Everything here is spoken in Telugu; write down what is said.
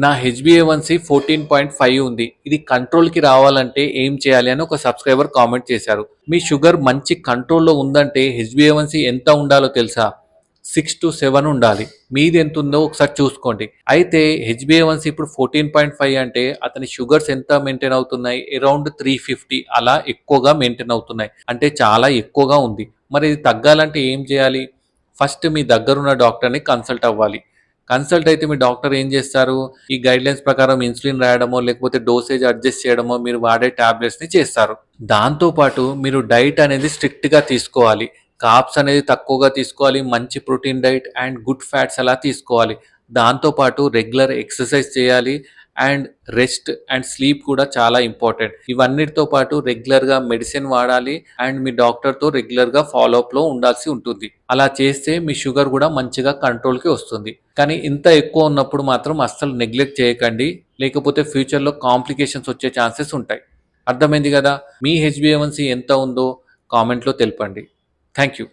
నా హెచ్బిఏవన్సీ 14.5 ఉంది. ఇది కంట్రోల్కి రావాలంటే ఏం చేయాలి అని ఒక సబ్స్క్రైబర్ కామెంట్ చేశారు. మీ షుగర్ మంచి కంట్రోల్లో ఉందంటే హెచ్బిఏవన్సీ ఎంత ఉండాలో తెలుసా? 6 to 7 ఉండాలి. మీది ఎంత ఉందో ఒకసారి చూసుకోండి. అయితే హెచ్బిఏవన్సీ ఇప్పుడు 14.5 అంటే అతని షుగర్స్ ఎంత మెయింటైన్ అవుతున్నాయి? అరౌండ్ 350 అలా ఎక్కువగా మెయింటైన్ అవుతున్నాయి. అంటే చాలా ఎక్కువగా ఉంది. మరి ఇది తగ్గాలంటే ఏం చేయాలి? ఫస్ట్ మీ దగ్గరున్న డాక్టర్ని కన్సల్ట్ అవ్వాలి. కన్సల్ట్ అయితే మీ డాక్టర్ ఏం చేస్తారు? ఈ గైడ్‌లైన్స్ ప్రకారం ఇన్సులిన్ రాయడమో, లేకపోతే డోసేజ్ అడ్జస్ట్ చేయడమో, మీరు వాడే టాబ్లెట్స్‌ని చేస్తారు. దాంతో పాటు మీరు డైట్ అనేది స్ట్రిక్ట్‌గా తీసుకోవాలి. కార్బ్స్ అనేది తక్కువగా తీసుకోవాలి. మంచి protein diet and good fats అలా తీసుకోవాలి. దాంతో పాటు రెగ్యులర్ ఎక్సర్సైజ్ చేయాలి. అండ్ రెస్ట్ అండ్ స్లీప్ కూడా చాలా ఇంపార్టెంట్. ఇవన్నిటితో పాటు రెగ్యులర్‌గా మెడిసిన్ వాడాలి. అండ్ మీ డాక్టర్‌తో రెగ్యులర్‌గా ఫాలోఅప్‌లో ఉండాల్సి ఉంటుంది. అలా చేస్తే మీ షుగర్ కూడా మంచిగా కంట్రోల్‌కి వస్తుంది. కానీ ఇంత ఎక్కువ ఉన్నప్పుడు మాత్రం అస్సలు నెగ్లెక్ట్ చేయకండి. లేకపోతే ఫ్యూచర్‌లో కాంప్లికేషన్స్ వచ్చే ఛాన్సెస్ ఉంటాయి. అర్థమైంది కదా? మీ హెచ్‌బీఏవన్సీ ఎంత ఉందో కామెంట్‌లో తెలపండి. Thank you.